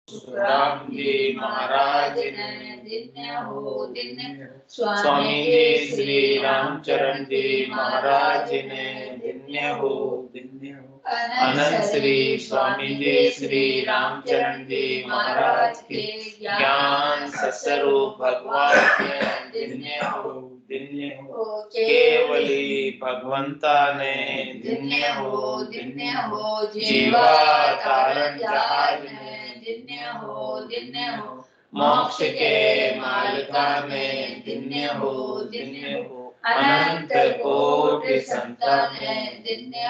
राम जी महाराज ने धन्य हो धन्य। स्वामी जी श्री रामचरण जी महाराज ने धन्य हो धन्य हो। अनंत श्री स्वामी जी श्री रामचरण जी महाराज के ज्ञान सस्वरूप भगवान के धन्य हो धन्य हो। केवली भगवंता ने धन्य हो जीवा तारण जहाज में धन्य हो मोक्ष के मालिका में धन्य हो अनंत कोटि संतान में धन्य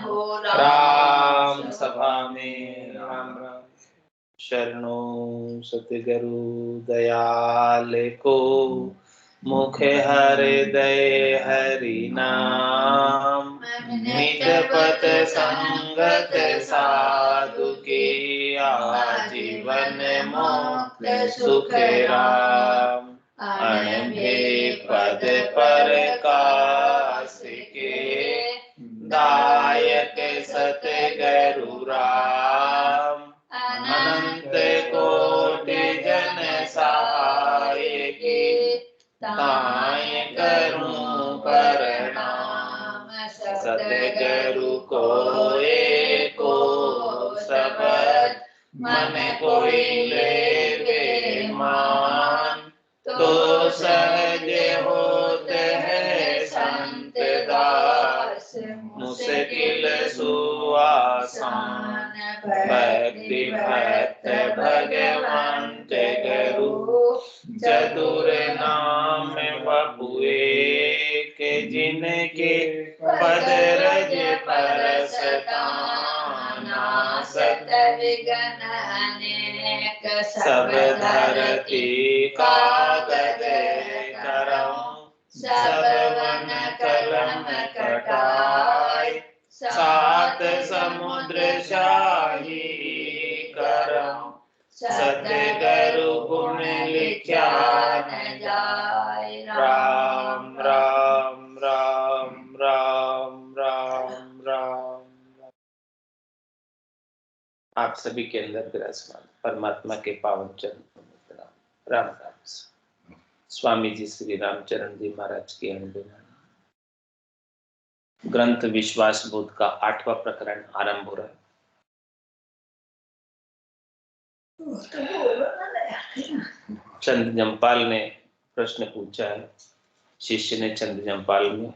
हो राम सभा में राम राम। शरणों सतगुरु दयाल को मुखे हृदय हरि नाम निज पत संगत साधु की आजीवन मोक्ष सुख राम अणभे पद पर कास के दायक सतगुरु राम अनंत कोटि जन सहाय के ताय करूं प्रणाम सतगुरु को एको शब्द मन कोई लेवे मान तो सहज होते है संत दास मुश्किल सुआसान भक्ति भक्त भगवंत गुरु चतुर नाम बपुए के जिनके पद रज परसताना सत विघ्न अनेक सब धरती कागज करऊं सब वन कलम कटाय सात समुद्र शाही करऊं सतगुरु गुण लिख्या न जाय राम राम राम राम राम राम। आप सभी के अंदर विराजमान परमात्मा के पावन चरणों में प्रणाम। राम राम। स्वामी जी श्री रामचरण जी महाराज की अनुदेना ग्रंथ विश्वास बोध का 8वां प्रकरण आरंभ हो रहा है। चंद जमपाल ने प्रश्न पूछा है। शिष्य ने चंद जमपाल में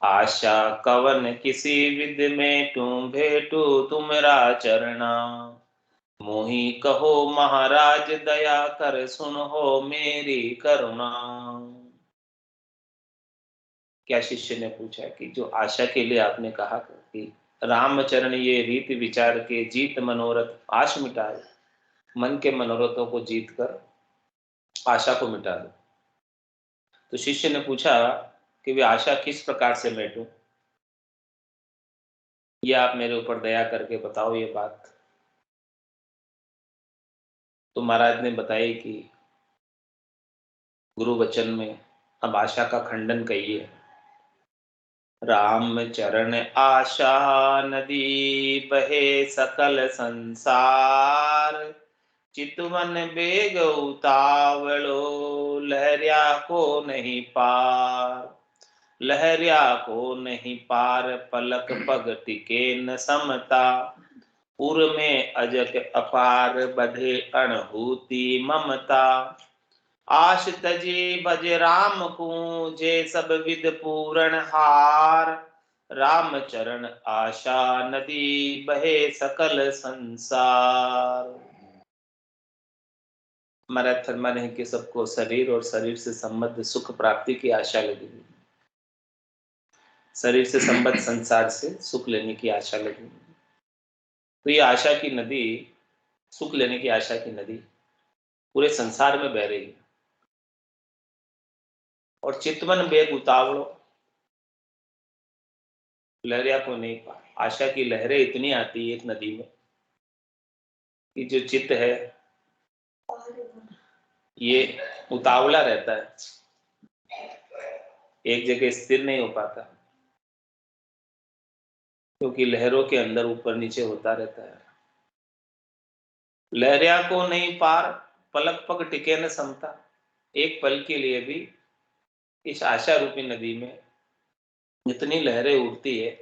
आशा कवन किसी विद में तू भेटू तुमरा चरणा मोहि कहो महाराज दया कर सुन हो मेरी करुणा। क्या शिष्य ने पूछा कि जो आशा के लिए आपने कहा कि रामचरण ये रीति विचार के जीत मनोरथ आश मिटाए, मन के मनोरथों को जीत कर आशा को मिटा दो। तो शिष्य ने पूछा कि वे आशा किस प्रकार से मिटूं, ये आप मेरे ऊपर दया करके बताओ ये बात। तो महाराज ने बताई कि गुरु वचन में अब आशा का खंडन कहिए। राम चरण आशा नदी बहे सकल संसार चितवन बेग उतावलो लहरिया को नहीं पार लहरिया को नहीं पार पलक पग टिके न समता उर में अजक अपार बधे अणहूति ममता आश तजी भज राम को जे सब विद पूरण हार राम चरण आशा नदी बहे सकल संसार। हमारा फरमान है कि सबको शरीर और शरीर से संबद्ध सुख प्राप्ति की आशा लगी हुई, शरीर से संबद्ध संसार से सुख लेने की आशा लगी हुई। तो ये आशा की नदी, सुख लेने की आशा की नदी पूरे संसार में बह रही है और चितवन बेग उतावड़ो लहरिया को नहीं पा। आशा की लहरें इतनी आती है एक नदी में कि जो चित्त है ये उतावला रहता है, एक जगह स्थिर नहीं हो पाता क्योंकि लहरों के अंदर ऊपर नीचे होता रहता है। लहरिया को नहीं पार, पलक पग टिके न समता। एक पल के लिए भी इस आशा रूपी नदी में जितनी लहरें उठती है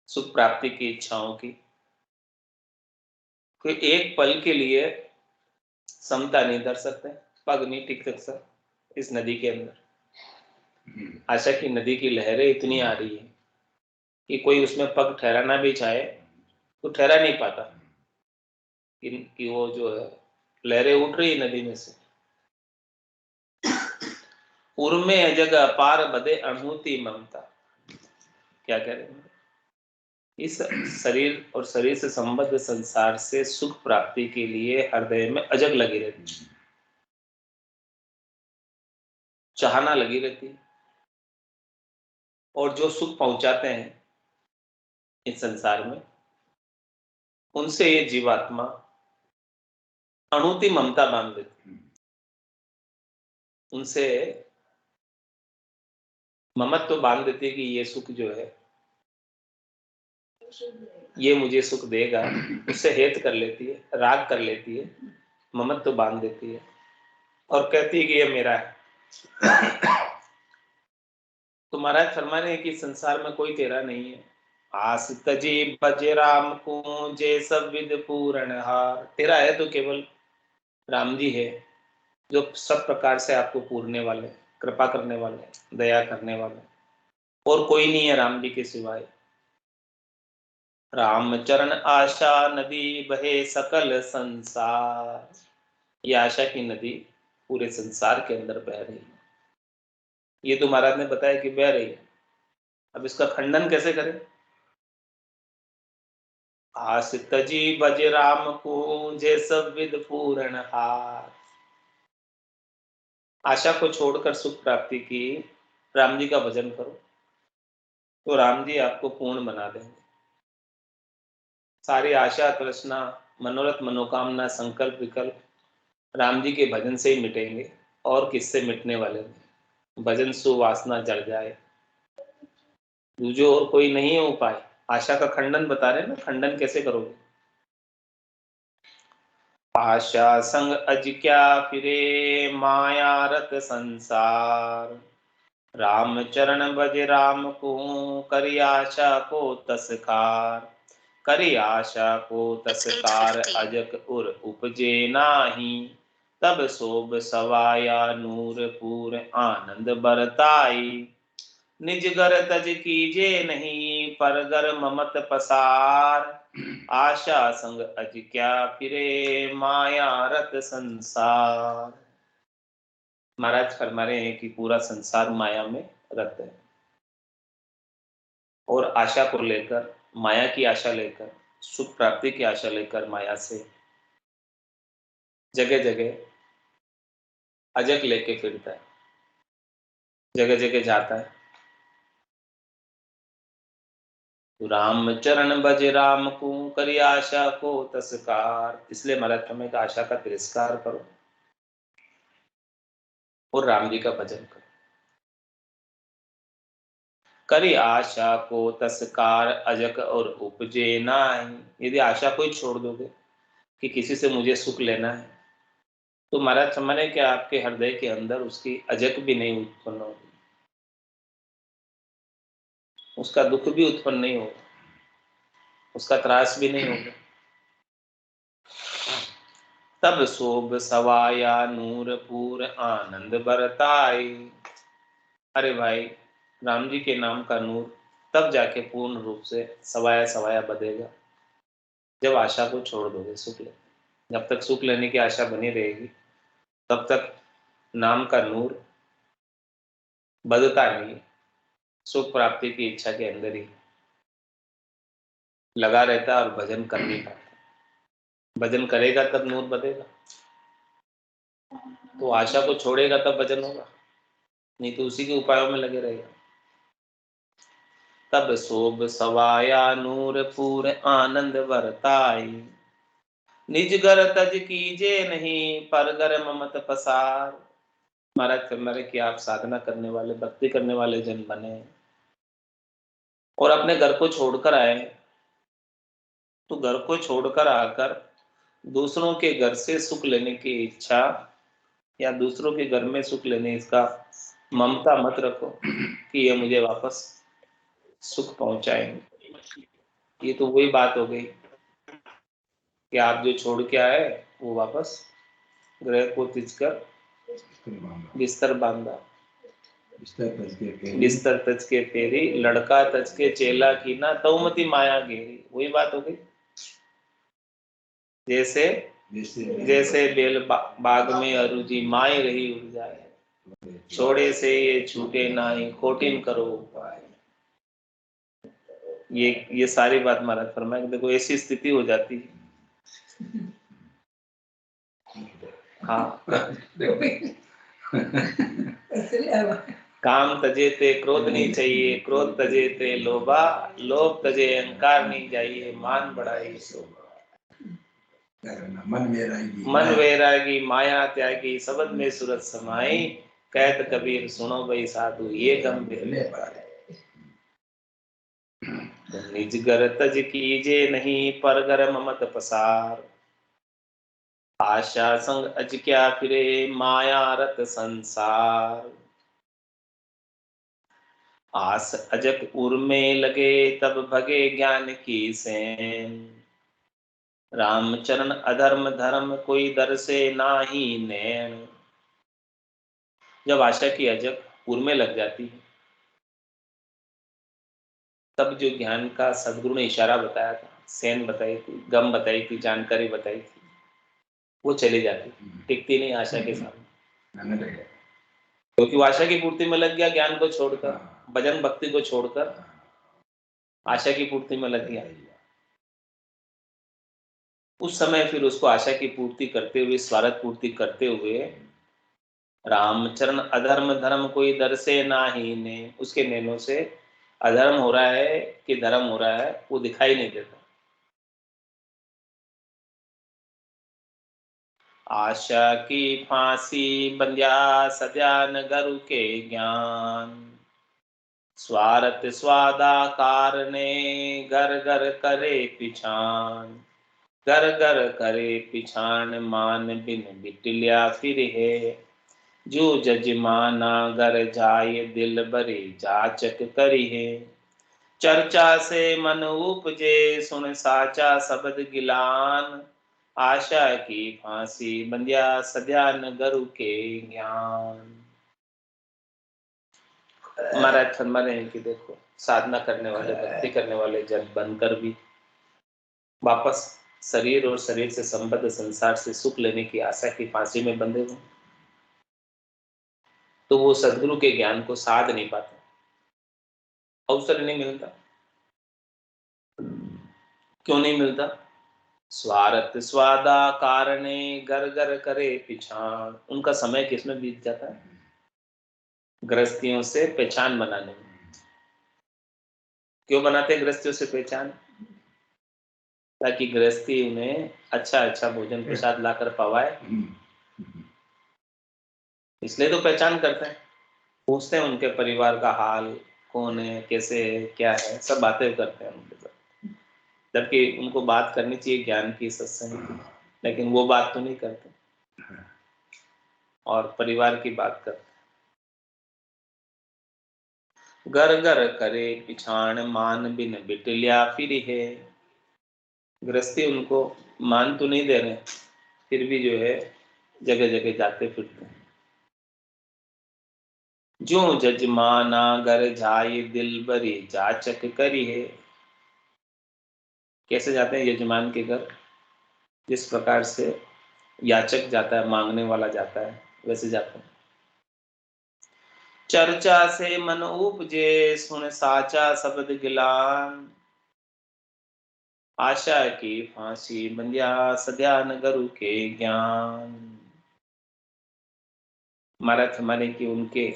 सुख प्राप्ति की इच्छाओं की, कोई एक पल के लिए समता नहीं धर सकते, पग नहीं टिक सकता इस नदी के अंदर। आशा की नदी की लहरें इतनी आ रही है कि कोई उसमें पग ठहराना भी चाहे तो ठहरा नहीं पाता, कि वो जो है लहरें उठ रही है नदी में से। उर्मे जग अपार बदे अनुभूति ममता। क्या कह रहे हैं? इस शरीर और शरीर से संबद्ध संसार से सुख प्राप्ति के लिए हृदय में अजग लगी रहती है, चाहना लगी रहती है। और जो सुख पहुंचाते हैं इस संसार में, उनसे ये जीवात्मा अणुति ममता बांध देती है, उनसे ममत्व बांध देती है कि ये सुख जो है ये मुझे सुख देगा, उससे हेत कर लेती है, राग कर लेती है, ममत्व बांध देती है और कहती है कि ये मेरा है। तो महाराज फरमा रहे हैं कि संसार में कोई तेरा नहीं है। आस तजी बज राम को जे सब विद पूर्ण हार। तेरा है तो केवल राम जी है, जो सब प्रकार से आपको पूरने वाले, कृपा करने वाले, दया करने वाले, और कोई नहीं है राम जी के सिवाय। राम चरण आशा नदी बहे सकल संसार। ये आशा की नदी पूरे संसार के अंदर बह रही है। ये तो महाराज ने बताया कि बह रही है, अब इसका खंडन कैसे करें? आस तजी बज राम को जे सब विद पूर्ण हार। आशा को छोड़कर सुख प्राप्ति की राम जी का भजन करो तो राम जी आपको पूर्ण बना देंगे। सारी आशा तृष्णा मनोरथ मनोकामना संकल्प विकल्प राम जी के भजन से ही मिटेंगे, और किससे मिटने वाले हैं? भजन सुवासना जड़ जाए, दूजो और कोई नहीं है उपाय। आशा का खंडन बता रहे हैं ना, खंडन कैसे करोगे? आशा संग अज क्या फिरे माया रत संसार। राम चरण भज राम को करी आशा को तस्कार। करी आशा को तस्कार अजक उर उपजे नाही। तब शोभ सवाया नूर पूर आनंद बरताई। निज घर तज कीजे नहीं पर घर ममत पसार। आशा संग अज क्या फिरे माया रत संसार। महाराज फरमा रहे हैं कि पूरा संसार माया में रत है, और आशा को लेकर, माया की आशा लेकर, सुख प्राप्ति की आशा लेकर माया से जगह जगह अजग लेके फिरता है, जगह जगह जाता है। राम चरण भज राम को करी आशा को तस्कार। इसलिए महाराज हमें आशा का तिरस्कार करो और राम जी का भजन करो। करी आशा को तस्कार अजक और उपजे नाहि। यदि आशा को ही छोड़ दोगे कि किसी से मुझे सुख लेना है, तो महाराज समझे कि आपके हृदय के अंदर उसकी अजक भी नहीं उत्पन्न होगी, उसका दुख भी उत्पन्न नहीं होगा, उसका त्रास भी नहीं होगा। तब शोभ सवाया नूर पूर आनंद बरताई। अरे भाई, राम जी के नाम का नूर तब जाके पूर्ण रूप से सवाया सवाया बधेगा जब आशा को छोड़ दोगे सुख ले। जब तक सुख लेने की आशा बनी रहेगी तब तक नाम का नूर बदता नहीं, सुख प्राप्ति की इच्छा के अंदर ही लगा रहता है और भजन कर नहीं पाता। भजन करेगा तब नूर बधेगा, तो आशा को छोड़ेगा तब भजन होगा, नहीं तो उसी के उपायों में लगे रहेगा। तब शोभ सवाया नूर पूर आनंद बरताई। निज घर तज कीजे नहीं पर घर ममत पसार। महाराज फरमाए कि आप साधना करने वाले, भक्ति करने वाले जन बने और अपने घर को छोड़कर आए, तो घर को छोड़कर आकर दूसरों के घर से सुख लेने की इच्छा या दूसरों के घर में सुख लेने इसका ममता मत रखो कि ये मुझे वापस सुख पहुंचाएंगे। ये तो वही बात हो गई कि आप जो छोड़ के आए वो वापस ग्रह को तिज कर बिस्तर बांधा, बिस्तर तज के फेरी, लड़का तज के चेला की ना, तौमती माया घेरी। वही बात हो गई। जैसे जैसे बेल बाग में अरुजी माई रही उड़ जाए, छोड़े से ये छूटे नाई, कोटिन करो उपाय। ये सारी बात महाराज फरमाए। देखो ऐसी स्थिति हो जाती है। हाँ काम तजे ते क्रोध नहीं चाहिए, क्रोध तजे ते लोभा, लोभ तजे अहंकार नहीं चाहिए, मान बढ़ाई शोभा। मन वैरागी माया त्यागी, सबद में सूरत समाई, कहत कबीर सुनो भाई साधु ये गंभीर ले पाए। निज घर तज कीजे नहीं, पर घर ममत पसार, आशा संग अज क्या फिरे, माया रत संसार। आस अजक उर में लगे, तब भगे ज्ञान की सेन, रामचरण अधर्म धर्म कोई दर से नाही नैन। जब आशा की अजक उर में लग जाती है, तब जो ज्ञान का सदगुरु ने इशारा बताया था, सेन बताई थी, गम बताई थी, जानकारी बताई थी, वो चली जाती, टिकती नहीं आशा के सामने। क्योंकि वो आशा की पूर्ति में लग गया, ज्ञान को छोड़कर, भजन भक्ति को छोड़कर आशा की पूर्ति में लग गया। उस समय फिर उसको आशा की पूर्ति करते हुए, स्वार्थ पूर्ति करते हुए, रामचरण अधर्म धर्म कोई दर से नाही ने, उसके नैनों से अधर्म हो रहा है कि धर्म हो रहा है वो दिखाई नहीं देता। आशा की फांसी बंध्या सद्यान गुरु के ज्ञान, स्वार्थ स्वादाकार ने घर घर करे पिछान, घर घर करे पिछान, मान बिन बिटलिया फिर है, जो जजमाना घर जाय दिल बरे जाचक करी है। चर्चा से मन उपजे सुन साचा शब्द गिलान, आशा की फांसी बंध्या सद्यान गुरु के ज्ञान। हमारा फरमाने है कि देखो साधना करने वाले, भक्ति करने वाले जन बनकर भी वापस शरीर और शरीर से संबद्ध संसार से सुख लेने की आशा की फांसी में बंधे हुए, तो वो सदगुरु के ज्ञान को साध नहीं पाते, अवसर नहीं मिलता। क्यों नहीं मिलता? स्वार्थ स्वादा कारणे घर घर करे पिछाण। उनका समय किसमें बीत जाता है? गृहस्थियों से पहचान बनाने में। क्यों बनाते हैं गृहस्थियों से पहचान? ताकि गृहस्थी उन्हें अच्छा अच्छा भोजन प्रसाद लाकर पवाए, इसलिए तो पहचान करते हैं, पूछते हैं उनके परिवार का हाल, कौन है, कैसे है, क्या है, सब बातें करते हैं उनके साथ। जबकि उनको बात करनी चाहिए ज्ञान की, सत्संग की, लेकिन वो बात तो नहीं करते और परिवार की बात करते। घर घर करे पिछाण, मान बिन बिटलिया फिर है। गृहस्थी उनको मान तो नहीं दे रहे, फिर भी जो है जगह जगह जाते फिरते हैं। जो जजमाना घर जाए दिल बरी जाचक करी है। कैसे जाते हैं यजमान के घर? जिस प्रकार से याचक जाता है, मांगने वाला जाता है, वैसे जाते हैं। चर्चा से मन उपजे सुन साचा शब्द गिलान, आशा की फांसी बंध्या सद्यान गुरु के ज्ञान। महाराज हमारे की उनके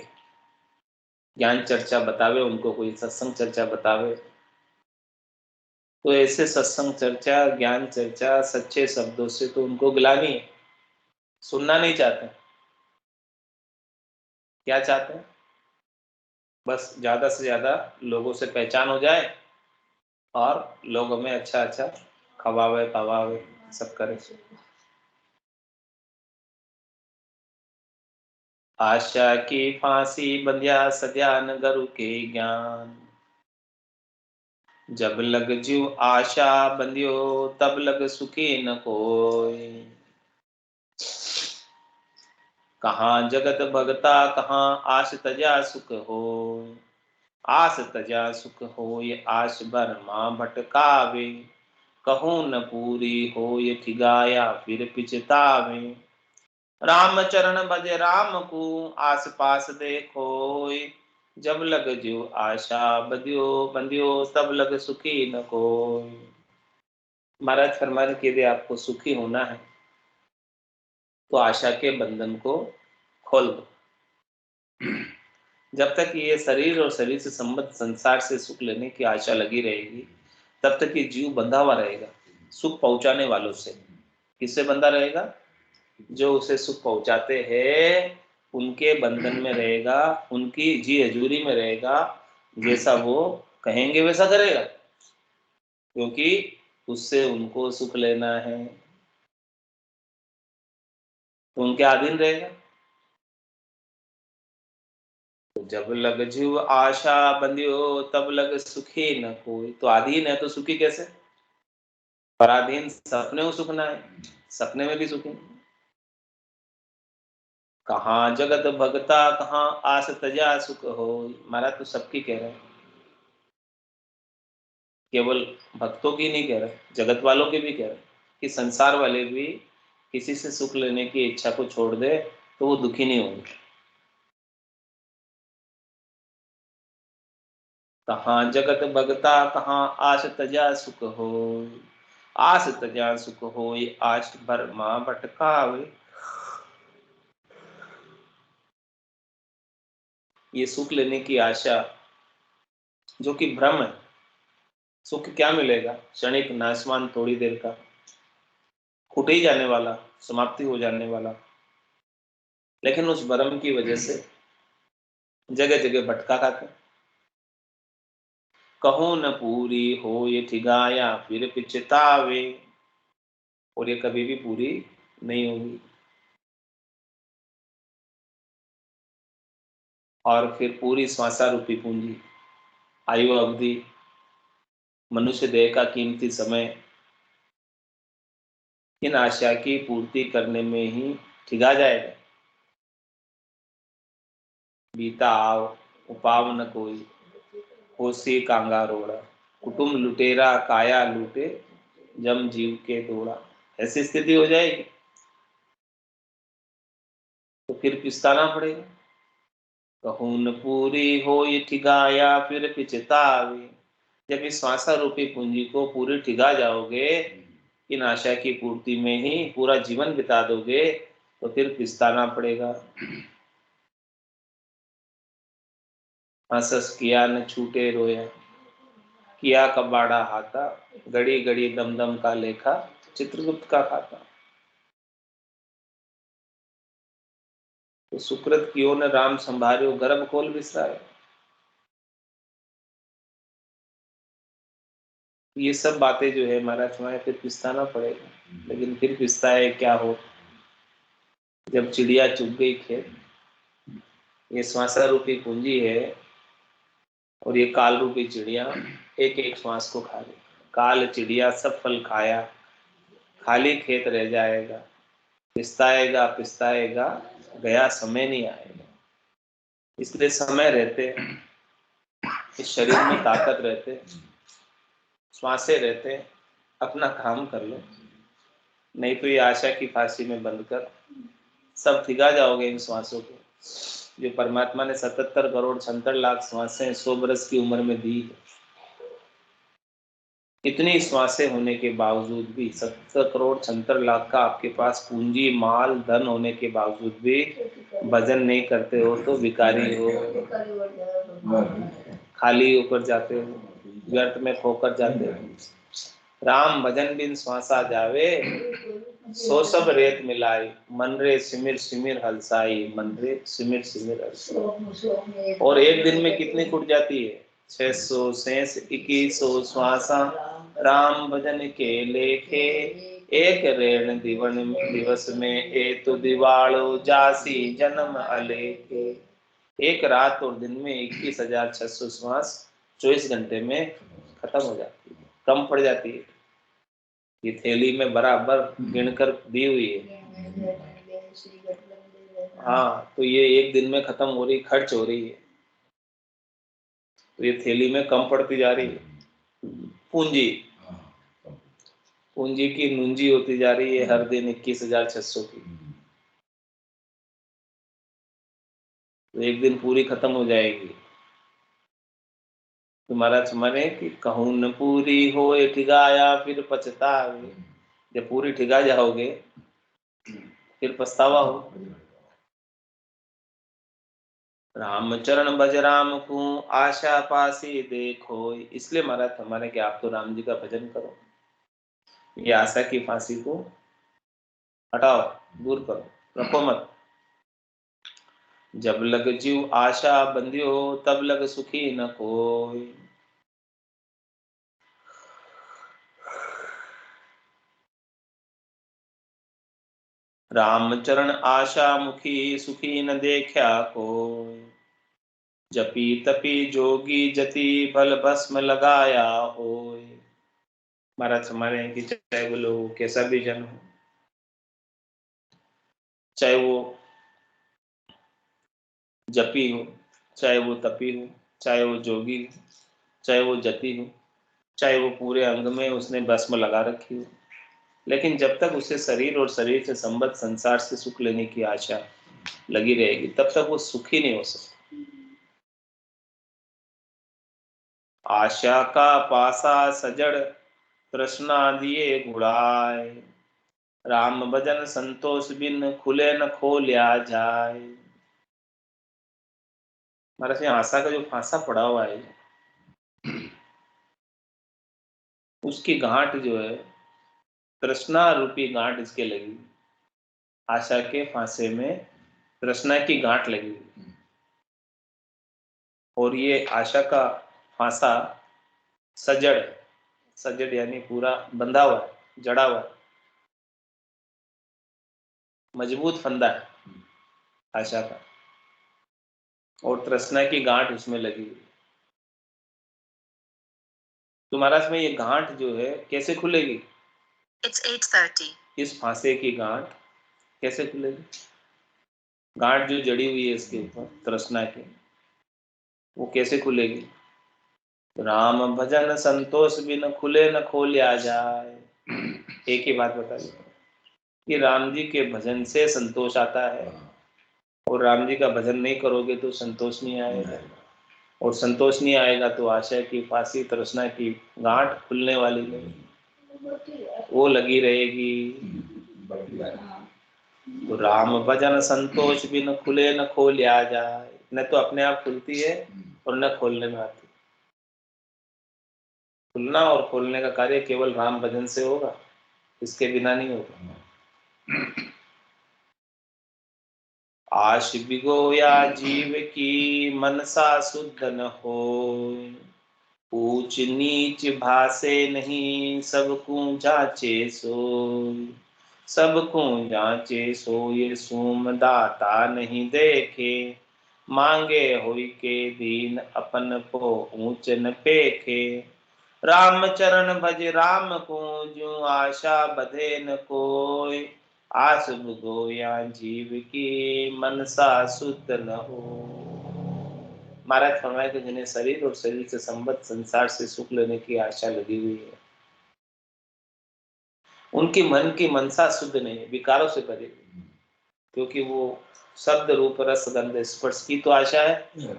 ज्ञान चर्चा बतावे, उनको कोई सत्संग चर्चा बतावे, तो ऐसे सत्संग चर्चा, ज्ञान चर्चा, सच्चे शब्दों से तो उनको गिलानी है, सुनना नहीं चाहते। क्या चाहते हैं? बस ज्यादा से ज्यादा लोगों से पहचान हो जाए और लोग हमें अच्छा अच्छा खवावे पवावे, सब करे सुख। आशा की फांसी बंध्या सद्या न गुरु के ज्ञान, जब लग जीव आशा बंध्यो तब लग सुखी न कोई। कहाँ जगत भगता कहाँ आश तजा सुख होय, आस तजा सुख होय आश भर मां भटकावे। कहूँ न पूरी होय ठिगाया फिर पिछतावे। राम चरण भज राम को आस पास देखोय, जब लग जो आशा बंध्यो बंध्यो तब लग सुखी न कोय। महाराज फरमान के यदि आपको सुखी होना है तो आशा के बंधन को खोल दो। जब तक ये शरीर और शरीर से संबद्ध संसार से सुख लेने की आशा लगी रहेगी तब तक ये जीव बंधा हुआ रहेगा सुख पहुंचाने वालों से। किससे बंधा रहेगा? जो उसे सुख पहुंचाते हैं उनके बंधन में रहेगा, उनकी जी हजूरी में रहेगा। जैसा वो कहेंगे वैसा करेगा, क्योंकि उससे उनको सुख लेना है तो उनके अधीन रहेगा। तो जब लग जीव आशा बंधियो तब लग सुखी न कोई। तो अधीन है तो सुखी कैसे? पराधीन सपने में सुखना है, सपने में भी सुखी नहीं। कहाँ जगत भगता कहाँ आस तजा सुख हो। महाराज तो सबकी कह रहे हैं, केवल भक्तों की नहीं कह रहे, जगत वालों के भी कह रहे कि संसार वाले भी किसी से सुख लेने की इच्छा को छोड़ दे तो वो दुखी नहीं होंगे। कहाँ जगत भगता कहाँ आस तजा सुख हो, आस तजा सुख हो आश भर मां भटकावे। ये सुख लेने की आशा जो कि भ्रम है। सुख क्या मिलेगा? क्षणिक नाशवान, थोड़ी देर का, छूट ही जाने वाला, समाप्ति हो जाने वाला। लेकिन उस भ्रम की वजह से जगह जगह भटका खाते। कहूँ न पूरी हो ये ठिगाया फिर पिछतावे। और ये कभी भी पूरी नहीं होगी। और फिर पूरी श्वासा रूपी पूंजी, आयु अवधि, मनुष्य देह का कीमती समय इन आशा की पूर्ति करने में ही ठिगा जाएगा। बीता आव उपाव न कोई, होसी कांगा रोड़ा, कुटुंब लुटेरा काया लूटे, जम जीव के दौड़ा। ऐसी स्थिति हो जाएगी तो फिर पिछताना पड़ेगा। कहूँ न पूरी हो ये ठिगाया फिर पिछतावे। जब इस श्वासा रूपी पूंजी को पूरी ठिगा जाओगे, इन आशा की पूर्ति में ही पूरा जीवन बिता दोगे तो फिर पिछताना पड़ेगा। हंसस किया न छूटे रोया, किया कबाड़ा हाथा, घड़ी घड़ी दम दम का लेखा, चित्रगुप्त का खाता। तो सुकृत कियो न राम संभार्यो, गर्भ खोल बिसराए। ये सब बातें जो है महाराज हमारे फिर पिछताना पड़ेगा। लेकिन फिर पिछताए क्या हो? जब चिड़िया चुग गई खेत, ये श्वासा रूपी पूंजी है और ये काल रूपी चिड़िया एक एक श्वास को खा रही। काल चिड़िया सब फल खाया, खाली खेत रह जाएगा। पिछताएगा पिछताएगा, गया समय नहीं आएगा। इसलिए समय रहते, इस शरीर में ताकत रहते, श्वासें रहते, अपना काम कर लो। नहीं तो ये आशा की फांसी में बंद कर सब ठिगा जाओगे इन श्वासों को। जो परमात्मा ने 77 करोड़ 76 लाख श्वासें 100 बरस की उम्र में दी, इतनी श्वासें होने के बावजूद भी 70 करोड़ 76 लाख का आपके पास पूंजी माल धन होने के बावजूद भी भजन नहीं करते हो तो भिखारी हो, खाली होकर जाते हो, व्यर्थ में खोकर जाते हो। राम भजन बिन श्वासा जावे, सो सब रेत मिलाई, मन रे सिमिर सिमिर हलसाई, मन रे सिमिर सिमिर हलसाई। और एक दिन में कितनी फुट जाती है? 600 शेष 2100 श्वासा, राम भजन के लेखे एक ऋण दिवस में ए तो दिवालो जासी जन्म अलेखे। एक रात और दिन में 21,600 श्वास 24 घंटे में खत्म हो जाती है, कम पड़ जाती है। ये थैली में बराबर गिनकर दी हुई है। हाँ, तो ये एक दिन में खत्म हो रही, खर्च हो रही है, तो ये थैली में कम पड़ती जा रही है। पूंजी पूंजी की नूंजी होती जा रही है हर दिन 21,600 की, तो एक दिन पूरी खत्म हो जाएगी। तुम्हारा माने कि कहूँ न पूरी हो ठिगाया फिर पछतावे। जब पूरी ठिगा जाओगे फिर पछतावा हो। रामचरण भज राम को आशा पासी देखो। इसलिए महाराज हमारे कि आप तो राम जी का भजन करो, ये आशा की फांसी को हटाओ, दूर करो, रखो मत। जब लग जीव आशा बंधियो तब लग सुखी न कोई। रामचरण आशा मुखी सुखी न देखा कोई। जपी तपी जोगी जति बल भस्म लगाया होय। महाराज हमारे कि चाहे वो लोग कैसा भी जन हो, चाहे वो जपी हो, चाहे वो तपी हो, चाहे वो जोगी हो, चाहे वो जति हो, चाहे वो पूरे अंग में उसने भस्म लगा रखी हो, लेकिन जब तक उसे शरीर और शरीर से संबद्ध संसार से सुख लेने की आशा लगी रहेगी तब तक वो सुखी नहीं हो सकता। आशा का पासा सजड़ तृष्णा दिए गुड़ाए। राम भजन संतोष बिन खुले न खोलिया जाए। महाराज यहाँ आशा का जो फांसा पड़ा हुआ है उसकी गांठ जो है, तृष्णा रूपी गांठ इसके लगी। आशा के फांसे में तृष्णा की गांठ लगी हुई, और ये आशा का फांसा सजड़, सजड़ यानी पूरा बंधा हुआ है, जड़ा हुआ है, मजबूत फंदा है आशा का, और तृष्णा की गांठ उसमें लगी हुई। तो महाराज में ये गांठ जो है कैसे खुलेगी? It's 8:30. इस फांसे की गांठ कैसे खुलेगी? गांठ जो जड़ी हुई है इसके ऊपर तृष्णा की, वो कैसे खुलेगी? राम भजन संतोष बिन खुले न खोलिया जाए। एक ही बात बताइए कि राम जी के भजन से संतोष आता है, और राम जी का भजन नहीं करोगे तो संतोष नहीं आएगा, और संतोष नहीं आएगा तो आशा की फांसी तृष्णा की गांठ खुलने वाली नहीं, वो लगी रहेगी। तो राम भजन संतोष बिन खुले न खोलिया जाए, न तो अपने आप खुलती है और न खोलने में आती। खुलना और खोलने का कार्य केवल राम भजन से होगा, इसके बिना नहीं होगा। आश बिगोया जीव की मनसा शुद्ध न हो। ऊंच नीच भासे नहीं सबको जाचे सोय। सबको जाचे सोय सूम दाता नहीं देखे। मांगे होई के दीन अपन को ऊंच न पेखे। राम चरण भज राम को जो आशा बधे न कोय। आस गोया जीव की मनसा शुद्ध न हो। महाराज फरमाए कि जिन्हें शरीर और शरीर से संबद्ध संसार से सुख लेने की आशा लगी हुई है, उनकी मन की मनसा शुद्ध नहीं है, विकारों से भरी हुई, क्योंकि वो शब्द रूप रस गंध स्पर्श की तो आशा है।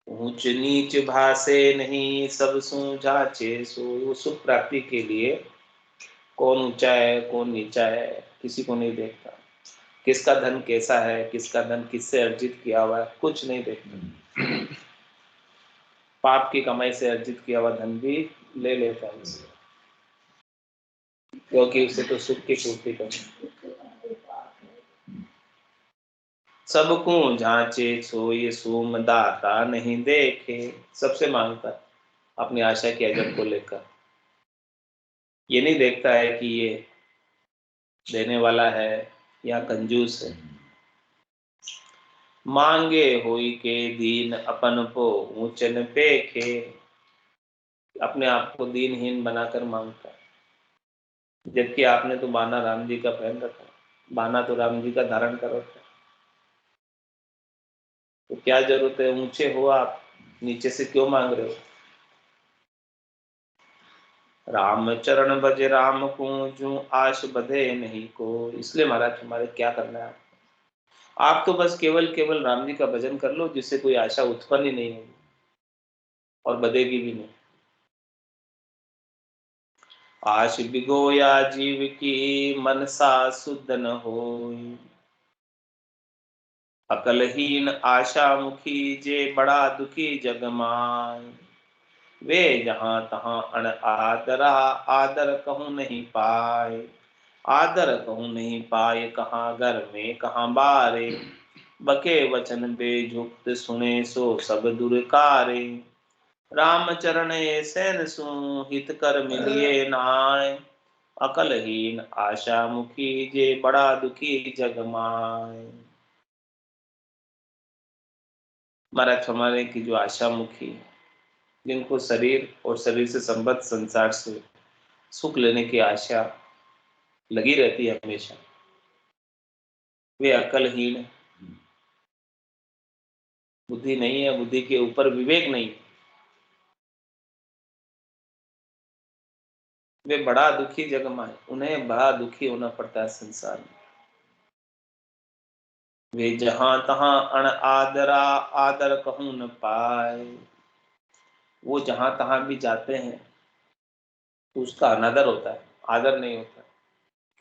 ऊंच नीच भासे नहीं सब सु जाचे सो। वो सुख प्राप्ति के लिए कौन ऊंचा है कौन नीचा है किसी को नहीं देखता, किसका धन कैसा है, किसका धन किससे अर्जित किया हुआ है, कुछ नहीं देखता। पाप की कमाई से अर्जित किया हुआ धन भी ले लेता है, क्योंकि उसे तो सुख की पूर्ति करनी। सबको जांचे सोए सोम दाता नहीं देखे। सबसे मांगता अपनी आशा के अजब को लेकर, ये नहीं देखता है कि ये देने वाला है या कंजूस है। मांगे होई के दीन अपन को ऊंचन पेखे, अपने आप को दीनहीन बनाकर मांगता है, जबकि आपने तो बाना राम जी का पहन रखा है, बाना तो राम जी का धारण कर रखा है। तो क्या जरूरत है, ऊंचे हो आप, नीचे से क्यों मांग रहे हो? राम चरण भज राम को जो आश बधे नहीं को। इसलिए महाराज हमारे क्या करना है, आप तो बस केवल केवल राम जी का भजन कर लो, जिससे कोई आशा उत्पन्न ही नहीं होगी और बधेगी भी नहीं। आश बिगोया जीव की मनसा शुद्ध न होई, अकलहीन आशा मुखी जे बड़ा दुखी जग माय। वे जहां तहां अण आदरा, आदर कहूँ नहीं पाए, आदर कहूँ नहीं पाए, कहाँ घर में कहाँ बारे। बके वचन बेजुक्त सुने सो सब दुरकारे, राम चरण सैन सु हित कर मिलिए नाय। अकलहीन आशा मुखी जे बड़ा दुखी जग माय। महाराज हमारे की जो आशा मुखी, जिनको शरीर और शरीर से संबद्ध संसार से सुख लेने की आशा लगी रहती है हमेशा, वे अकलहीन है, बुद्धि नहीं है, बुद्धि के ऊपर विवेक नहीं है। वे बड़ा दुखी जग माए, उन्हें बड़ा दुखी होना पड़ता है संसार में। वे जहां तहां अण आदरा, आदर कहूं न पाए। वो जहां तहां भी जाते हैं तो उसका अनादर होता है, आदर नहीं होता,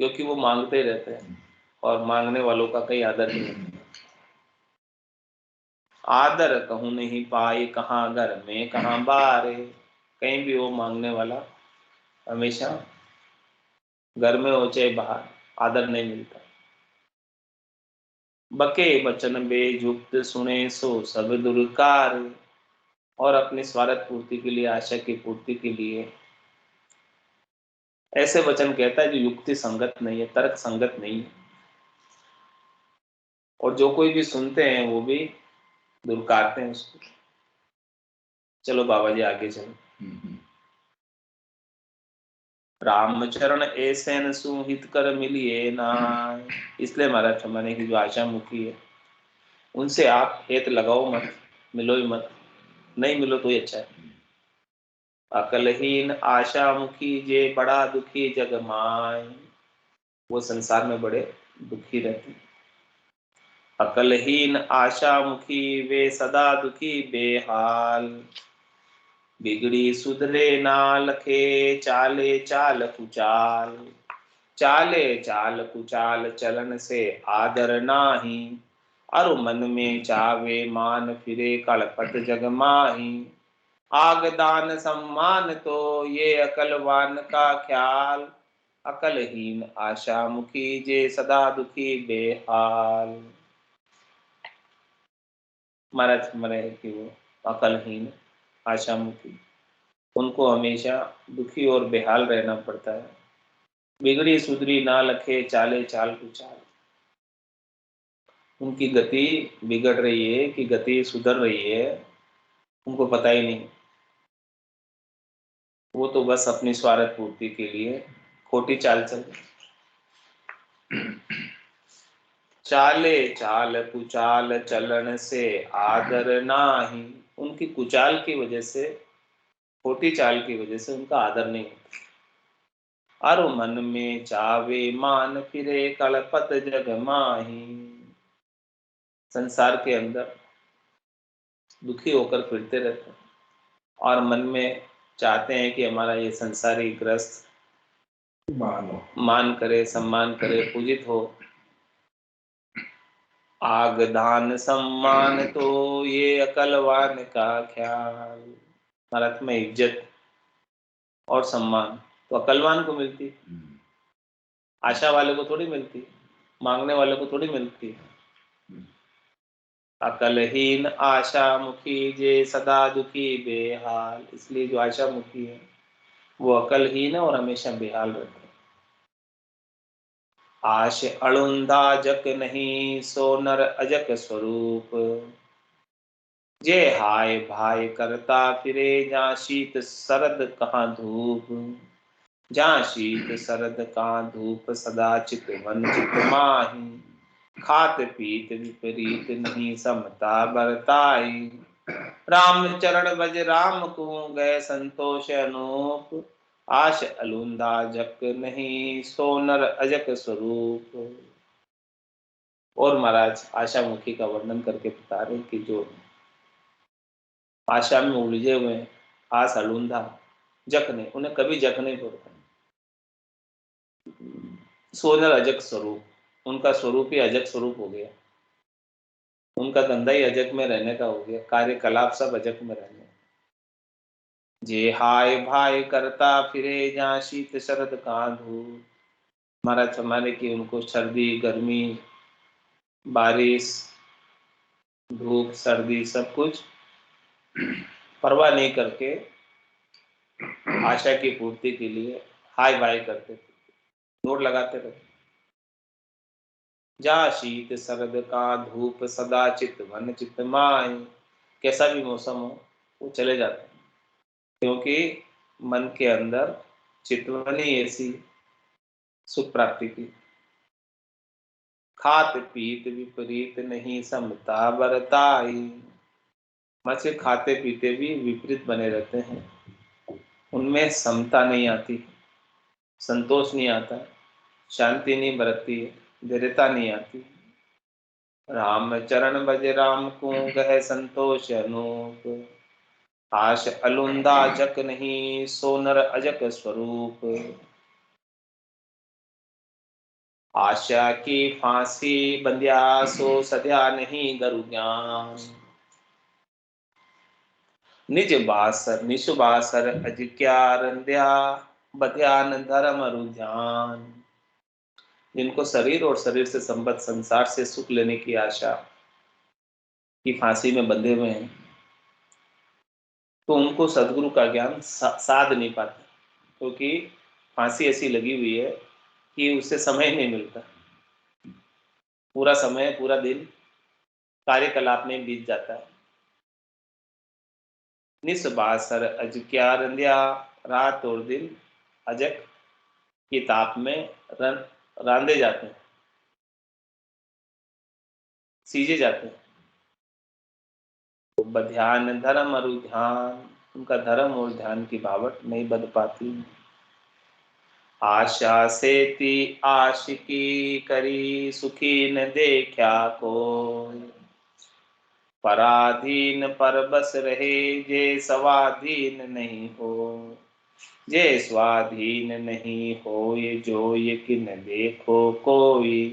क्योंकि वो मांगते ही रहते हैं और मांगने वालों का कहीं आदर नहीं होता। आदर कहूं नहीं पाए, कहाँ घर में कहाँ बाहर है। कहीं भी वो मांगने वाला हमेशा घर में हो चाहे बाहर, आदर नहीं मिलता। बके बचन बेजुक्त सुने सो सब दुर्कार, और अपनी स्वार्थ पूर्ति के लिए, आशा की पूर्ति के लिए ऐसे वचन कहता है जो युक्ति संगत नहीं है, तर्क संगत नहीं है, और जो कोई भी सुनते हैं वो भी दुर्कारते हैं उसको। चलो बाबा जी आगे चलो। रामचरण ऐसे न सुहित कर मिलिए नाय। इसलिए महाराज हमारे की जो आशा मुखी है, उनसे आप हेत लगाओ मत, मिलो ही मत, नहीं मिलो तो ही अच्छा है। अकलहीन आशा मुखी जे बड़ा दुखी जग माय। वो संसार में बड़े दुखी रहते हैं। अकलहीन आशा मुखी वे सदा दुखी बेहाल, बिगड़ी सुधरे ना लखे चाले चाल कुचाल। चाले चाल कुचाल चलन से आदर नाही, अरु मन में चावे मान फिरे कलपट जग माही। आग दान सम्मान तो ये अकलवान का ख्याल, अकलहीन आशा मुखी जे सदा दुखी बेहाल। महाराज मरे कि वो अकलहीन आशा मुखी, उनको हमेशा दुखी और बेहाल रहना पड़ता है। बिगड़ी सुधरी ना लखे चाले चाल कुचाल, उनकी गति बिगड़ रही है कि गति सुधर रही है, उनको पता ही नहीं। वो तो बस अपनी स्वार्थ पूर्ति के लिए खोटी चाल चल रहे। चाले चाल कुचाल चलन से आदर नाही, उनकी कुचाल की वजह से, खोटी चाल की वजह से उनका आदर नहीं होता। अरु मन में चावे मान फिरे कलपत जग माही। संसार के अंदर दुखी होकर फिरते रहते हैं और मन में चाहते हैं कि हमारा ये संसारी ग्रस्त मान करे, सम्मान करे, पूजित हो। आग दान सम्मान तो ये अकलवान का ख्याल। भारत में इज्जत और सम्मान तो अकलवान को मिलती, आशा वाले को थोड़ी मिलती, मांगने वाले को थोड़ी मिलती है। अकलहीन आशा मुखी जे सदा दुखी बेहाल। इसलिए जो आशा मुखी है वो अकलहीन है और हमेशा बेहाल रहते हैं। आश अड़ुंधा जक नहीं, सो नर अजक स्वरूप। जे हाय भाई करता फिरे, जहाँ शीत शरद कहाँ धूप। जहाँ शीत शरद कहाँ धूप, सदा चित वन चित माही। खात पीत विपरीत नहीं, समता बरताई। राम चरण भज राम को, गए संतोष अनूप। आश अलूंदा जक नहीं, सो नर अजक स्वरूप। और महाराज आशा मुखी का वर्णन करके बता रहे कि जो आशा में उलझे हुए हैं, आस अलूंदा जक नहीं, उन्हें कभी जक नहीं पड़ता। सोनर अजक स्वरूप, उनका स्वरूप ही अजक स्वरूप हो गया। उनका धंधा ही अजक में रहने का हो गया, कार्यकलाप सब अजक में रहने। जे हाय भाई करता फिरे, जहाँ शीत शरद कहाँ धूप। महाराज हमारे की उनको सर्दी गर्मी बारिश धूप सर्दी सब कुछ परवाह नहीं करके आशा की पूर्ति के लिए हाय भाई करते थे, दौड़ लगाते रहते। जा शीत शरद का धूप, सदा चित वन चित माय। कैसा भी मौसम हो वो चले जाते हैं, क्योंकि मन के अंदर चितवनी ऐसी सुख प्राप्ति की। खात पीत विपरीत नहीं, समता बरताई। मत्स्य खाते पीते भी विपरीत बने रहते हैं, उनमें समता नहीं आती, संतोष नहीं आता, शांति नहीं बरतती है, दृढ़ता नहीं आती। राम चरण भज राम को, गह संतोष अनूप। आश अलुंदा जक नहीं, सोनर अजक स्वरूप। आशा की फांसी बंध्या, सो सद्या नहीं गरु ज्ञान। निज बासर निश बासर अजिक्या रंध्या, बध्यान धर्म रुझान। जिनको शरीर और शरीर से संबद्ध संसार से सुख लेने की आशा की फांसी में बंधे हुए हैं, तो उनको सदगुरु का ज्ञान साध नहीं पाते, क्योंकि फांसी ऐसी लगी हुई है कि उससे समय नहीं मिलता। पूरा समय पूरा दिन कार्यकलाप में बीत जाता है। निस बासर अजक्या रंध्या, रात और दिन अजक की ताप में रांधे जाते हैं, सीजे जाते हैं। तो बध्यान धर्म और ध्यान, उनका धर्म और ध्यान की बावट नहीं बन पाती। आशा से ती आशिकी करी, सुखी न देखा को। पराधीन पर बस रहे, जे स्वाधीन नहीं हो। जे स्वाधीन नहीं हो, ये जो ये किन देखो कोई।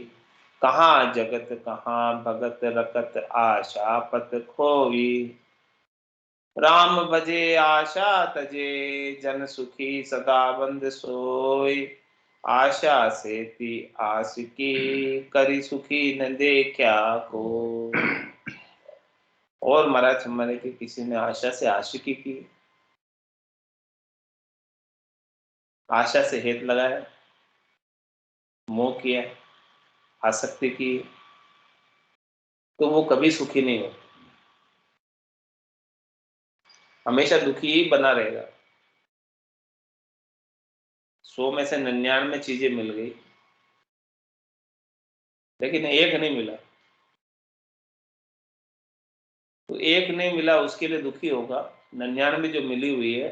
कहाँ जगत कहाँ भगत, रखत आशा पत खोई। राम भजे आशा तजे, जन सुखी सदा बंद सोई। आशा से ती आस की, करी सुखी न देखा को। और महाराज हमारे के किसी ने आशा से आशिकी की, आशा से हेत लगाया, मोह किया, आसक्ति की, तो वो कभी सुखी नहीं हो, हमेशा दुखी ही बना रहेगा। 100 में से 99 चीजें मिल गई, लेकिन एक नहीं मिला, तो एक नहीं मिला उसके लिए दुखी होगा। 99 जो मिली हुई है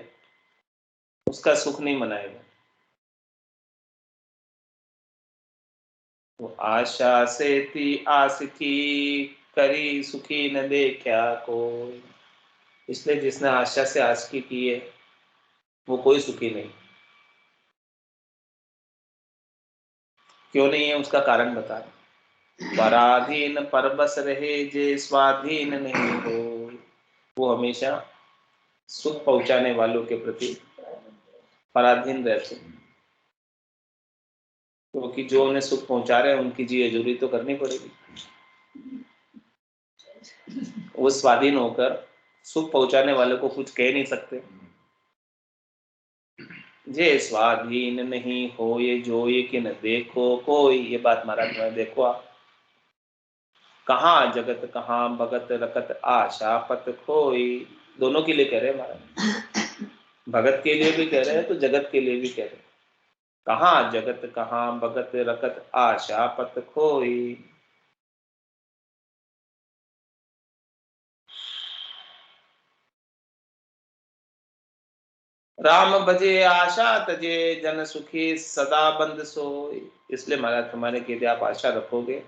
उसका सुख नहीं मनाएगा। तो आशा से थी आस की, करी सुखी न देखा कोई। इसलिए जिसने आशा से आशिकी की है वो कोई सुखी नहीं। क्यों नहीं है उसका कारण बता रहे। पराधीन पर बस रहे, जे स्वाधीन नहीं हो। वो हमेशा सुख पहुंचाने वालों के प्रति पराधीन रहते हैं, क्योंकि जो उन्हें सुख पहुंचा रहे हैं उनकी जी हजूरी तो करनी पड़ेगी। वो स्वाधीन होकर सुख पहुंचाने वाले को कुछ कह नहीं सकते, जे स्वाधीन नहीं हो ये जो ये कि न देखो कोई। ये बात महाराज में देखो आप, कहाँ जगत कहाँ भगत रखत आशा पत खोई। दोनों के लिए कह रहे हैं महाराज, भगत के लिए भी कह रहे हैं तो जगत के लिए भी कह रहे हैं। कहाँ जगत कहाँ भगत रखत आशा पत खोई। राम भजे आशा तजे जन सुखी सदा बंद सोई। इसलिए महाराज तुम्हारे के लिए आप आशा रखोगे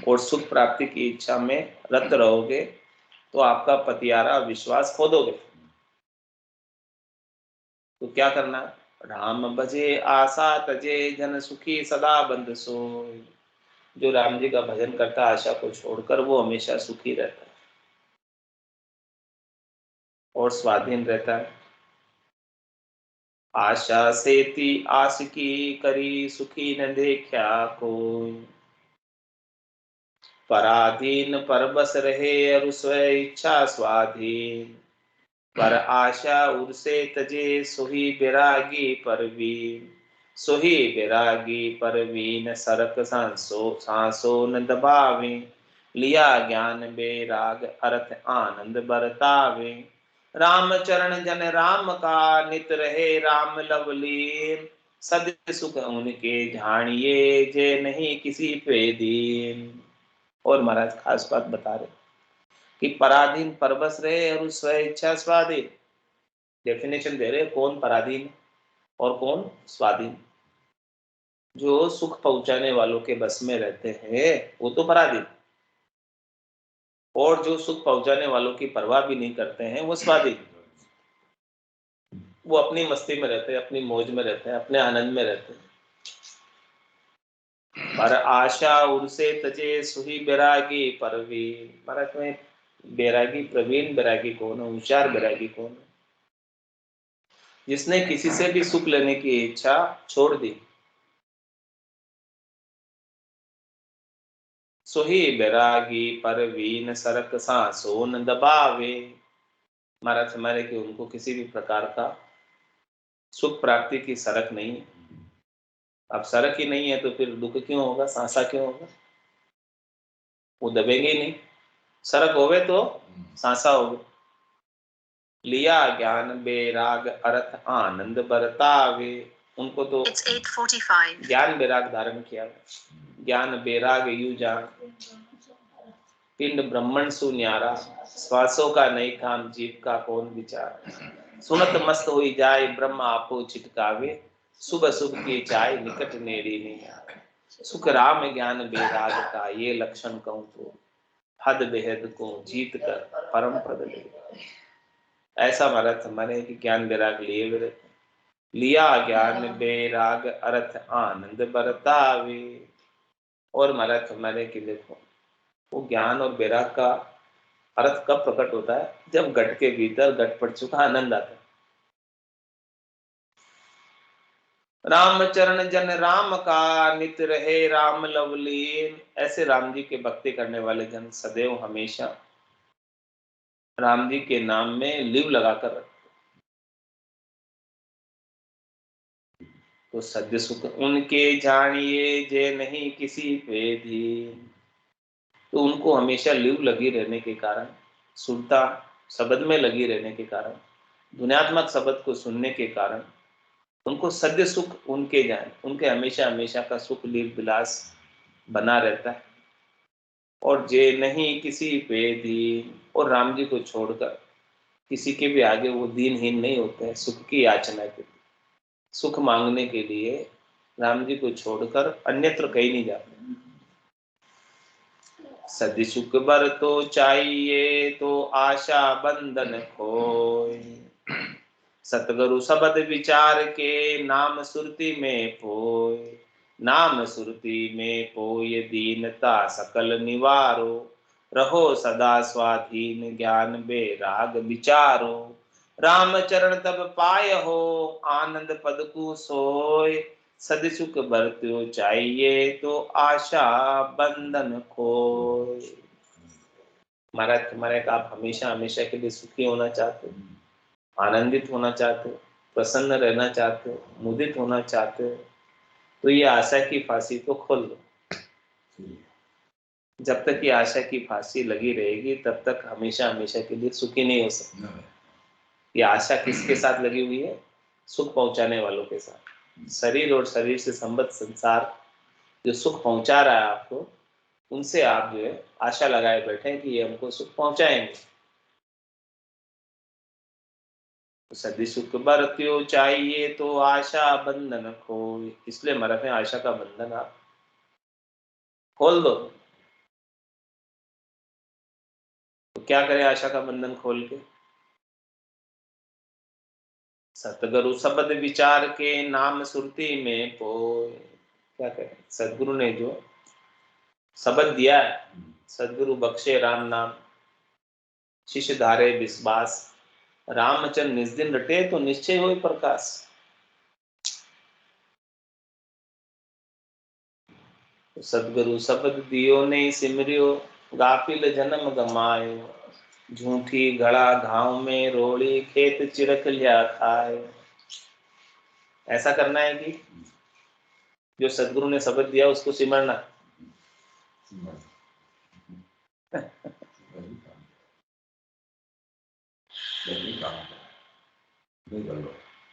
और सुख प्राप्ति की इच्छा में रत रहोगे तो आपका पतियारा विश्वास खो दोगे। तो क्या करना, राम भजे आशा तजे जन सुखी सदा बंद सोई। जो राम जी का भजन करता है आशा को छोड़कर वो हमेशा सुखी रहता है और स्वाधीन रहता है। आशा सेती आस की करी सुखी न देखा कोई। पराधीन पर बस रहे और स्व इच्छा स्वाधीन। पर आशा उर्से तजे सोही बैरागी परवीन। सोही बैरागी परवीन सरक सांसो न दबावे। लिया ज्ञान बैराग अर्थ आनंद बरतावे। राम चरण जन राम का नित रहे राम लवलीन। सद सुख उनके झाणिए जे नहीं किसी पे दीन। और महाराज खास बात बता रहे कि पराधीन परबस रहे और स्व इच्छा स्वाधीन। डेफिनेशन दे रहे कौन पराधीन और कौन स्वाधीन। जो सुख पहुंचाने वालों के बस में रहते हैं वो तो पराधीन, और जो सुख पहुंचाने वालों की परवाह भी नहीं करते हैं वो स्वाधीन। वो अपनी मस्ती में रहते हैं, अपनी मौज में रहते हैं, अपने आनंद में रहते हैं। पर आशा उनसे तजे सुही बैरागी परवीन। महाराज में बैरागी प्रवीण बैरागी कौन है, होशियार बैरागी कौन है? जिसने किसी से भी सुख लेने की इच्छा छोड़ दी। सोही बैरागी परवीन सरक सांसो न दबावे। महाराज हमारे कि उनको किसी भी प्रकार का सुख प्राप्ति की सरक नहीं है। अब सरक ही नहीं है तो फिर दुख क्यों होगा, सांसा क्यों होगा? वो दबेंगे ही नहीं। सरक होवे तो सांसा होवे। लिया ज्ञान बैराग अर्थ आनंद बरतावे। उनको तो ज्ञान बैराग धारण किया। ज्ञान बैराग यू जान पिंड ब्रह्मण सु न्यारा। श्वासों का नहीं काम जीव का कौन विचार। सुनत मस्त हुई जाए ब्रह्म आपो चिटकावे। सुबह सुख की चाय निकट नेड़ी नहीं आवे। सुख राम ज्ञान बैराग का ये लक्षण कहूँ तो हद बेहद को जीत कर परम पद ले। ऐसा महाराज हमारे कि ज्ञान बैराग लिए हुए रहते। लिया ज्ञान बैराग अर्थ आनंद बरतावे। और महाराज हमारे कि देखो वो ज्ञान और बैराग का अर्थ कब प्रकट होता है, जब घट के भीतर घट पड़ चुका आनंद आता है। राम चरण जन राम का नित रहे राम लवलीन। ऐसे राम जी के भक्ति करने वाले जन सदैव हमेशा राम जी के नाम में लिव लगाकर रखते। तो सद्य सुख उनके जानिए जे नहीं किसी पे धीन। तो उनको हमेशा लिव लगी रहने के कारण, सुनता शब्द में लगी रहने के कारण, दुनियात्मक शब्द को सुनने के कारण उनको सद्य सुख उनके जाए, उनके हमेशा हमेशा का सुख लील विलास बना रहता है। और जे नहीं किसी पे दीन। और राम जी को छोड़कर किसी के भी आगे वो दीनहीन नहीं होते हैं। सुख की याचना के लिए, सुख मांगने के लिए राम जी को छोड़कर अन्यत्र कहीं नहीं जाते। सदि सुख बर तो चाहिए तो आशा बंधन खोय। सतगुरु शब्द विचार के नाम सुरति में पोय। नाम सुरति में पोय दीनता सकल निवारो। रहो सदा स्वाधीन ज्ञान बैराग विचारो। राम चरण तब पाय हो आनंद पद को सोय। सद सुख बरत्यो चाहिए तो आशा बंधन खोय। महाराज तुम्हारे आप हमेशा हमेशा के लिए सुखी होना चाहते हो, आनंदित होना चाहते हो, प्रसन्न रहना चाहते हो, मुदित होना चाहते हो, तो ये आशा की फांसी को खोल दो। जब तक ये आशा की फांसी लगी रहेगी तब तक हमेशा हमेशा के लिए सुखी नहीं हो सकते। ये आशा किसके साथ लगी हुई है? सुख पहुंचाने वालों के साथ। शरीर और शरीर से संबद्ध संसार जो सुख पहुंचा रहा है आपको, उनसे आप जो है आशा लगाए बैठे हैं कि ये हमको सुख पहुंचाएंगे। सदी सुख बरत्यो चाहिए तो आशा बंधन खोल, इसलिए मरत में आशा का बंधन आप खोल दो। तो क्या करें आशा का बंधन खोल के? सतगुरु शब्द विचार के नाम सुरती में पोय। क्या करें? सदगुरु ने जो शब्द दिया है, सदगुरु बख्शे राम नाम, शिष्य धारे विश्वास, रामचंद्र निज दिन रटे तो निश्चय होय प्रकाश। सदगुरु शब्द दियो नहीं सिमरियो, गाफिल जन्म गमायो, झूठी घड़ा घाव में रोड़ी, खेत चिरक लिया खाए। ऐसा करना है कि जो सदगुरु ने शब्द दिया उसको सिमरना।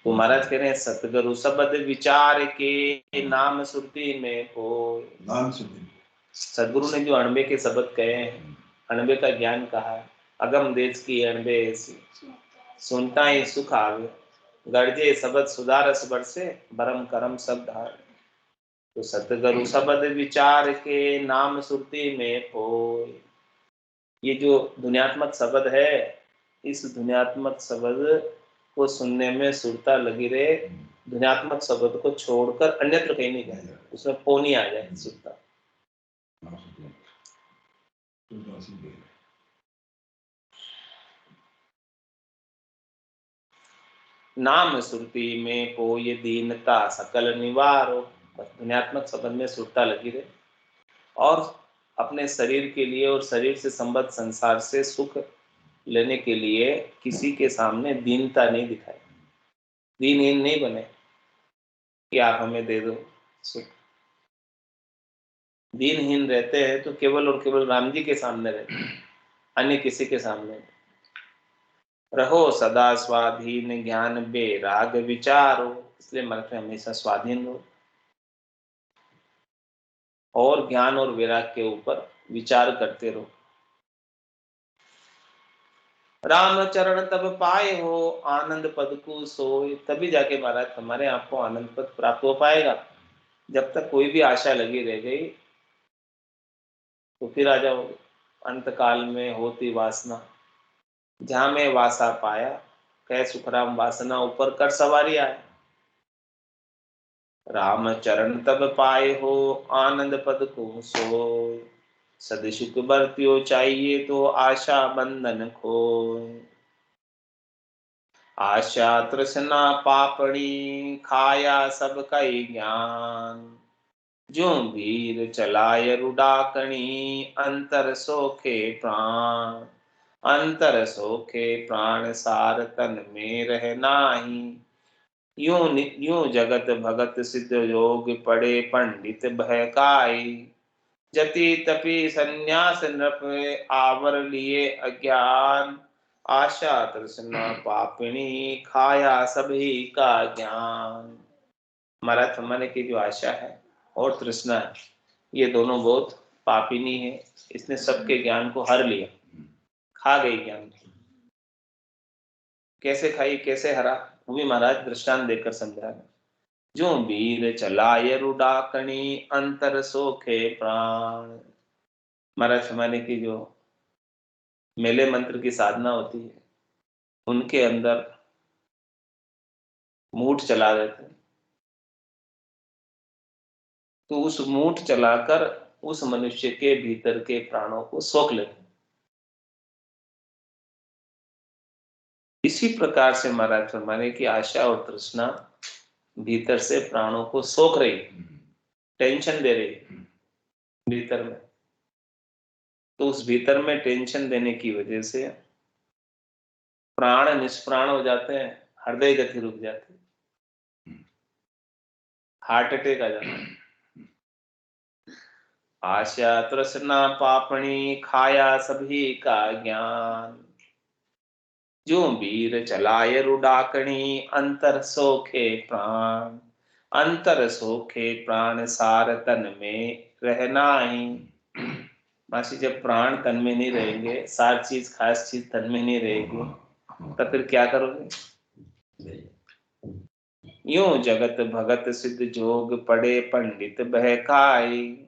तो महाराज कह रहे हैं सतगुरु शब्द विचार के नाम सुरती में पोय। नाम सुरती, सदगुरु ने जो अणबे के शब्द कहे हैं, अणबे का ज्ञान कहा है, अगम देश की अणबे ऐसी, सुनता ही सुख आवे, गर्जे शब्द सुधारस बरसे, भरम करम सब धार। तो सतगुरु शब्द विचार के नाम सुरती में पोय। ये जो दुनियात्मक शब्द है, इस दुनियात्मक शब्द को सुनने में सुरता लगी रहे, दुनियात्मक शब्द को छोड़कर अन्यत्र कहीं नहीं जाए, उसमें पोनी आ जाए सुरता। नाम सुरती में पोय दीनता सकल निवारो। दुनियात्मक शब्द में सुरता लगी रहे और अपने शरीर के लिए और शरीर से संबद्ध संसार से सुख लेने के लिए किसी के सामने दीनता नहीं दिखाए, दीनहीन नहीं बने कि आप हमें दे दो सुख। दीनहीन रहते हैं तो केवल और केवल राम जी के सामने रहते हैं, अन्य किसी के सामने नहीं। रहो सदा स्वाधीन ज्ञान बेराग विचारो, इसलिए मन में हमेशा स्वाधीन रहो और ज्ञान और वैराग के ऊपर विचार करते रहो। राम चरण तब पाए हो आनंद पद को सोए, तभी जाके महाराज हमारे आपको आनंद पद प्राप्त हो पाएगा। जब तक कोई भी आशा लगी रह गई तो फिर आ जाओ। अंत काल में होती वासना, जहां में वासा पाया, कह सुखराम वासना ऊपर कर सवारी आए। राम चरण तब पाए हो आनंद पद को सोए, सदसुख बरत्यो चाहिए तो आशा बंधन खोए। आशा तृष्णा पापड़ी खाया सब कई ज्ञान, जो वीर चलाय रुडाकणी अंतर सोखे प्राण। अंतर सोखे प्राण सार तन में रह नाही, यूं जगत भगत सिद्ध योग पड़े पंडित बहकाई। जति तपि संन्यास नृप आवर लिए अज्ञान, आशा तृष्णा पापिणी खाया सभी का ज्ञान। महाराज फरमाने की जो आशा है और तृष्णा है, ये दोनों बहुत पापिनी है, इसने सबके ज्ञान को हर लिया, खा गई ज्ञान। कैसे खाई, कैसे हरा, वो भी महाराज दृष्टांत देकर समझा रहे। जो वीर चलाय रुडाकणी अंतर सोखे प्राण। महाराज फरमाने की जो मेले मंत्र की साधना होती है, उनके अंदर मूठ चला देते हैं, तो उस मूठ चलाकर उस मनुष्य के भीतर के प्राणों को सोख लेते हैं। इसी प्रकार से महाराज फरमाने की आशा और तृष्णा भीतर से प्राणों को सोख रही, टेंशन दे रही भीतर में। तो उस भीतर में टेंशन देने की वजह से प्राण निष्प्राण हो जाते हैं, हृदय गति रुक जाती, हार्ट अटैक आ जाता है। आशा तृष्णा पापणी खाया सभी का ज्ञान, जो वीर चलाय रुडाकणी अंतर सोखे प्राण, अंतर सोखे प्राण सार तन में रहना ही। मासी जब प्राण तन में नहीं रहेंगे, सार चीज खास चीज तन में नहीं रहेगी, तो फिर क्या करोगे? यूं जगत भगत सिद्ध जोग पड़े पंडित बहकाई।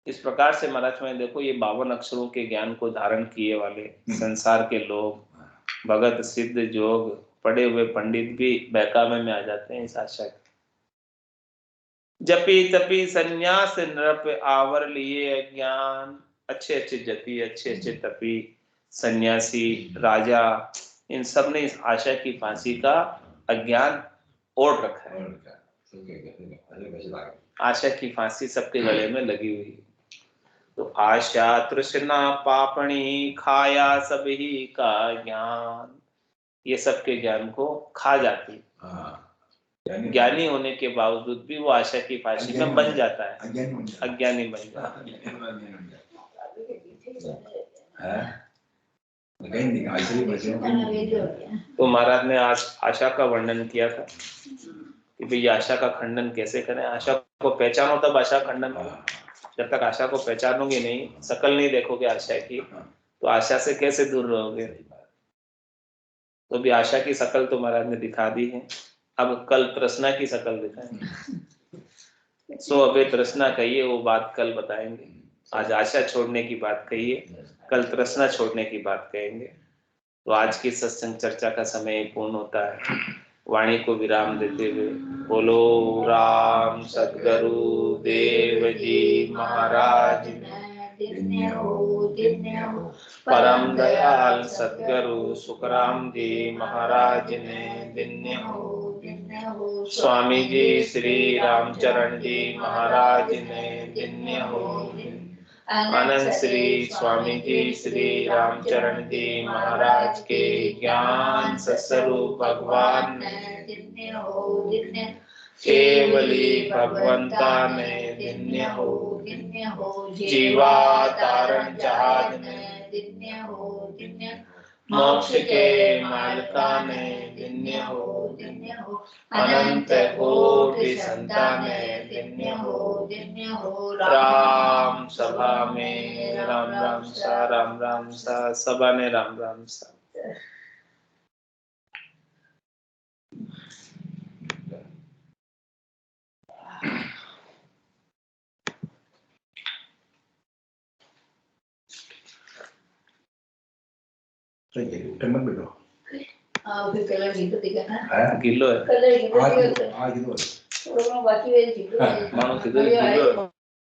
इस प्रकार से महाराज में देखो, ये 52 अक्षरों के ज्ञान को धारण किए वाले संसार के लोग, भगत सिद्ध जोग पढ़े हुए पंडित भी बहकावे में आ जाते हैं इस आशा के। जपी तपी संन्यास नृप आवर लिए अज्ञान, अच्छे अच्छे जपी, अच्छे अच्छे तपी, सन्यासी, राजा, इन सब ने इस आशा की फांसी का अज्ञान ओढ़ रखा है। आशा की फांसी सबके गले में लगी हुई है। तो आशा तृष्णा पापणी खाया सभी का ज्ञान, ये सबके ज्ञान को खा जाती। ज्ञानी होने के बावजूद भी वो आशा की फांसी में बन जाता है, अज्ञानी बन जाता है। तो महाराज ने आज आशा का वर्णन किया था कि भाई आशा का खंडन कैसे करें। आशा को पहचानो तब आशा खंडन होगा। जब तक आशा को पहचानोगे नहीं, शकल नहीं देखोगे आशा की, तो आशा से कैसे दूर रहोगे? तो भी आशा की शकल तो महाराज ने दिखा दी है, अब कल तृष्णा की शकल दिखाएंगे। सो अबे तृष्णा कहिए, वो बात कल बताएंगे। आज आशा छोड़ने की बात कहिए, कल तृष्णा छोड़ने की बात कहेंगे। तो आज की सत्संग चर्चा का समय पूर्ण होता है। वाणी को विराम देते हुए बोलो राम सद्गुरु देव जी महाराज, परम दयाल सद्गुरु सुखराम जी महाराज ने दिन्य हो। स्वामी जी श्री रामचरण जी महाराज ने दिन्य हो। आनंद श्री स्वामी जी श्री रामचरण जी महाराज के ज्ञान सत्स्वरूप भगवान ने दिन्य हो। केवली भगवंता ने दिन्य हो। जीवा तारण जहाज ने दिन्य हो। मोक्ष के मालिका ने दिन्य हो। अनंत कोटि संतान ने दिन्य हो। राम सभा में राम राम सा, राम राम सा, सभा ने राम राम सा। Colour gitu tiga na kilo ya kalo gitu tiga baca baca gitu